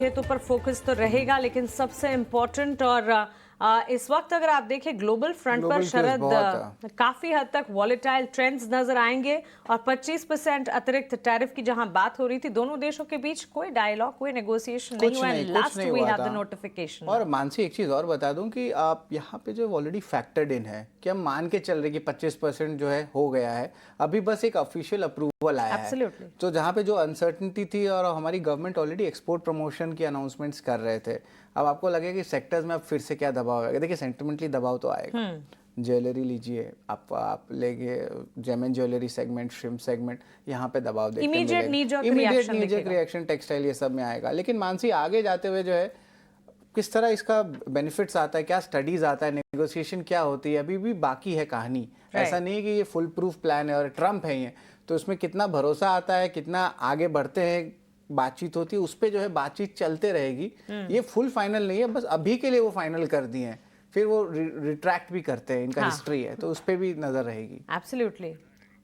तो पर फोकस तो रहेगा, लेकिन सबसे इम्पोर्टेंट और इस वक्त अगर आप देखें ग्लोबल फ्रंट पर ग्लोबल केस शरद बहुत है। काफी हद तक वॉलेटाइल ट्रेंड्स नजर आएंगे और 25% अतिरिक्त टैरिफ की जहां बात हो रही थी, दोनों देशों के बीच कोई डायलॉग, कोई नेगोशिएशन नहीं हुआ एंड कुछ लास्ट नहीं वी हुआ हैव द था। नोटिफिकेशन और नाउ। मानसी एक चीज़ और बता दूं कि आप यहाँ पे जो ऑलरेडी फैक्टर्ड इन है कि हम मान के चल रहे कि 25% जो है हो गया है, अभी बस एक ऑफिशियल अप्रूवल आया है। एब्सोल्युटली। तो जहाँ पे जो अनसर्टनिटी थी और हमारी गवर्नमेंट ऑलरेडी एक्सपोर्ट प्रमोशन की अनाउंसमेंट्स कर रहे थे, अब आपको लगेगा कि सेक्टर्स में अब फिर से क्या दबाव आएगा। देखिए सेंटिमेंटली दबाव तो आएगा। ज्वेलरी लीजिए, आप लेंगे जेमन ज्वेलरी सेगमेंट, श्रिम्प सेगमेंट, यहाँ पे दबाव देखते इमीडिएट मिलेगा। नी जर्क इमीडिएट रिएक्शन नी जर्क दिखेगा। रिएक्शन टेक्सटाइल ये सब में आएगा। लेकिन मानसी आगे जाते हुए जो है किस तरह इसका बेनिफिट्स आता है, क्या स्टडीज आता है, नेगोशिएशन क्या होती है, अभी भी बाकी है कहानी। ऐसा राइट। नहीं है कि ये फुल प्रूफ प्लान है और ट्रम्प है ये। तो इसमें कितना भरोसा आता है, कितना आगे बढ़ते हैं, बातचीत होती है, उस पर जो है बातचीत चलते रहेगी। ये फुल फाइनल नहीं है, बस अभी के लिए वो फाइनल कर दिए हैं, फिर वो रिट्रैक्ट भी करते हैं, इनका हाँ, हिस्ट्री है, तो उस पर भी नजर रहेगी। एब्सोल्युटली।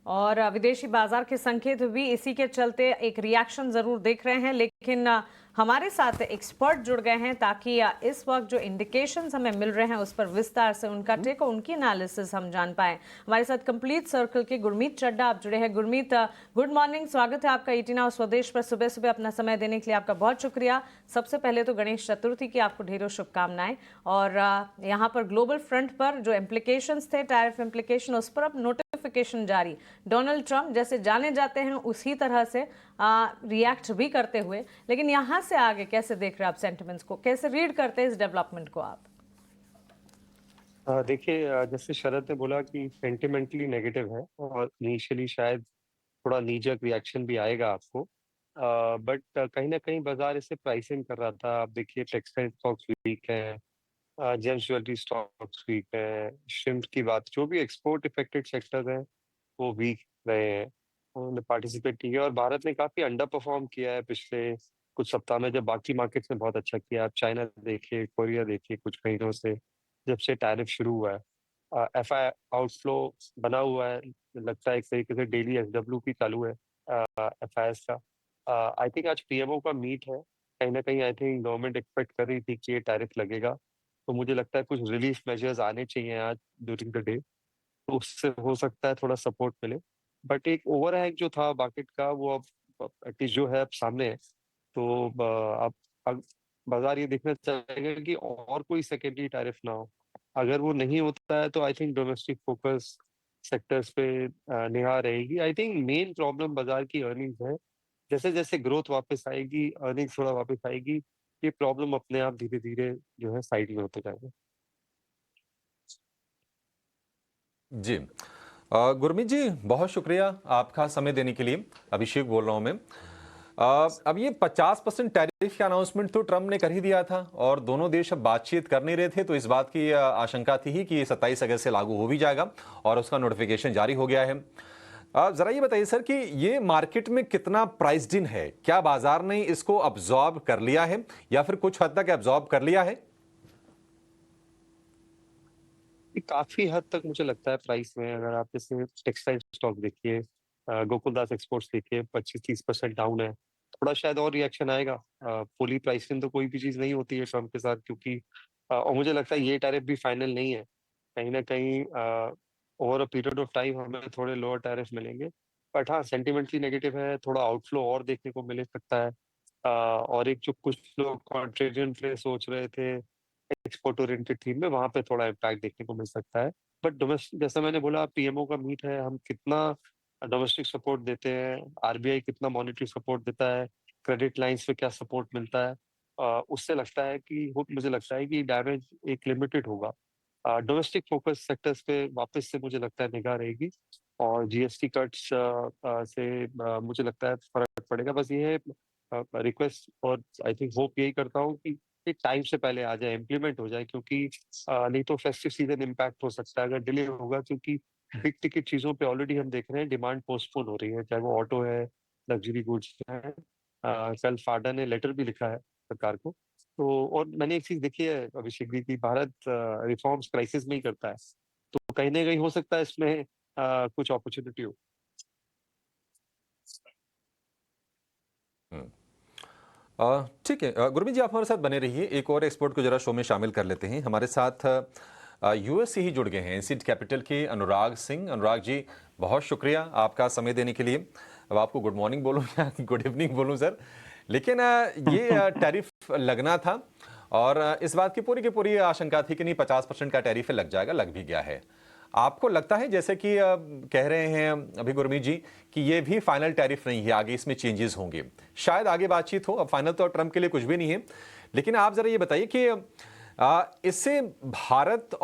और विदेशी बाजार के संकेत भी इसी के चलते एक रिएक्शन जरूर देख रहे हैं, लेकिन हमारे साथ एक्सपर्ट जुड़ गए हैं ताकि इस वक्त जो इंडिकेशंस हमें मिल रहे हैं उस पर विस्तार से उनका टेक और उनकी एनालिसिस हम जान पाए। हमारे साथ कंप्लीट सर्कल के गुरमीत चड्डा आप जुड़े हैं। गुरमीत, गुड मॉर्निंग, स्वागत है आपका ईटी नाउ स्वदेश पर। सुबह सुबह अपना समय देने के लिए आपका बहुत शुक्रिया। सबसे पहले तो गणेश चतुर्थी की आपको ढेरों शुभकामनाएं। और यहाँ पर ग्लोबल फ्रंट पर जो इम्प्लीकेशंस थे, टैरिफ इम्प्लीकेशन, उस पर अब नोटिफिकेशन जारी। डोनाल्ड ट्रंप जैसे जाने जाते हैं उसी तरह से रिएक्ट भी करते हुए, लेकिन यहाँ से आगे कैसे देख रहे हैं आप सेंटिमेंट्स को, कैसे रीड करते हैं इस डेवलपमेंट को आप? देखिए, जैसे शरद ने बोला कि सेंटिमेंटली नेगेटिव है और इनिशियली शायद थोड़ा नीजक रिएक्शन भी आएगा आपको, बट कहीं ना कहीं बाजार इसे प्राइसिंग कर रहा था। आप देखिए टेक्सटाइल स्टॉक्स वीक है, जेम्स ज्वेलरी स्टॉक्स वीक है, श्रिम्प की बात, जो भी एक्सपोर्ट इफेक्टेड सेक्टर्स हैं वो वीक रहे हैं, उन्होंने पार्टिसिपेट किया। और भारत ने काफी अंडर परफॉर्म किया है पिछले कुछ सप्ताह में, जब बाकी मार्केट्स ने बहुत अच्छा किया। आप चाइना देखिए, कोरिया देखिए, कुछ महीनों से जब से टैरिफ शुरू हुआ है, एफआई आउटफ्लो बना हुआ है, लगता है एक तरीके से डेली एसडब्ल्यू चालू है एफआईएस का। आई थिंक आज पीएमओ का मीट है, कहीं ना कहीं आई थिंक गवर्नमेंट एक्सपेक्ट कर रही थी कि ये टैरिफ लगेगा, तो मुझे लगता है कुछ रिलीफ मेजर्स आने चाहिए आज ड्यूरिंग द डे, तो उससे हो सकता है थोड़ा सपोर्ट मिले। बट एक ओवरहैंग जो था मार्केट का वो अब एटलीस्ट जो है अब सामने है, तो अब बाजार ये देखना चाहेगा कि और कोई सेकेंडरी टैरिफ ना हो। अगर वो नहीं होता है तो I think domestic focus sectors पे निगाह रहेगी। आई थिंक मेन प्रॉब्लम बाजार की अर्निंग्स है। जैसे जैसे ग्रोथ वापस आएगी, अर्निंग्स थोड़ा वापस आएगी, ये प्रॉब्लम अपने आप धीरे धीरे जो है साइड में होते जाएगा। जी, गुरमीत जी बहुत शुक्रिया आपका समय देने के लिए। अभिषेक बोल रहा हूं मैं। अब ये 50% टैरिफ का अनाउंसमेंट तो ट्रंप ने कर ही दिया था और दोनों देश अब बातचीत कर नहीं रहे थे, तो इस बात की आशंका थी ही कि 27 अगस्त से लागू हो भी जाएगा और उसका नोटिफिकेशन जारी हो गया है। जरा ये बताइए सर कि ये मार्केट में कितना प्राइस्ड इन है? क्या बाजार ने इसको अब्जॉर्ब कर लिया है या फिर कुछ हद तक अब्जॉर्ब कर लिया है? ये काफी हद तक मुझे लगता है प्राइस में, अगर आप जैसे टेक्सटाइल स्टॉक देखिए, गोकुलदास एक्सपोर्ट्स देखिए, 25-30% डाउन है। थोड़ा शायद और रिएक्शन आएगा। फुली प्राइस इन तो कोई भी चीज नहीं होती है ट्रम्प के साथ, क्योंकि और मुझे लगता है ये टैरिफ भी फाइनल नहीं है। कहीं ना कहीं over a period of time हमें थोड़े लोअर टैरिफ मिलेंगे। बट हाँ, सेंटिमेंटली नेगेटिव है, थोड़ा आउटफ्लो और देखने को मिल सकता है। और एक जो कुछ लोग कॉन्ट्रेरियन प्ले सोच रहे थे एक्सपोर्ट ओरिएंटेड थीम में, वहां पे थोड़ा इम्पैक्ट देखने को मिल सकता है। बट डोमेस्टिक, जैसा मैंने बोला, पीएमओ का मीट है, हम कितना डोमेस्टिक सपोर्ट देते हैं, आरबीआई कितना मॉनेटरी सपोर्ट देता है, क्रेडिट लाइंस पे क्या सपोर्ट मिलता है, उससे लगता है कि मुझे लगता है कि डैमेज एक लिमिटेड होगा। डोमेस्टिक फोकस सेक्टर्स पे वापस से मुझे लगता है निगाह रहेगी, और जीएसटी कट्स से मुझे लगता है फर्क पड़ेगा। बस ये है रिक्वेस्ट, और आई थिंक होप यही करता हूँ कि एक टाइम से पहले आ जाए, इम्प्लीमेंट हो जाए, क्योंकि नहीं तो फेस्टिव सीजन इम्पैक्ट हो सकता है अगर डिले होगा, क्योंकि बिग टिकट चीजों पे ऑलरेडी हम देख रहे हैं डिमांड पोस्टपोन हो रही है, चाहे वो ऑटो है, लग्जरी गुड्स है। कल फाडा ने लेटर भी लिखा है सरकार को। तो और मैंने एक चीज देखी है अभिषेक जी की, भारत रिफॉर्म्स क्राइसिस में ही करता है, तो कहीं ना कहीं हो सकता है इसमें कुछ अपॉर्चुनिटी हो। ठीक है, गुरमीत जी आप हमारे साथ बने रहिए। एक और एक्सपर्ट को जरा शो में शामिल कर लेते हैं। हमारे साथ यूएस से ही जुड़ गए हैं इंसिड कैपिटल के अनुराग सिंह। अनुराग जी बहुत शुक्रिया आपका समय देने के लिए। अब आपको गुड मॉर्निंग बोलूं या गुड इवनिंग बोलूं सर, लेकिन ये टैरिफ लगना था और इस बात की पूरी आशंका थी कि नहीं 50% का टैरिफ लग जाएगा, लग भी गया है। आपको लगता है जैसे कि कह रहे हैं अभी गुरमीत जी कि ये भी फाइनल टैरिफ नहीं है, आगे इसमें चेंजेस होंगे, शायद आगे बातचीत हो, अब फाइनल तो ट्रंप के लिए कुछ भी नहीं है, लेकिन आप जरा ये बताइए कि इससे भारत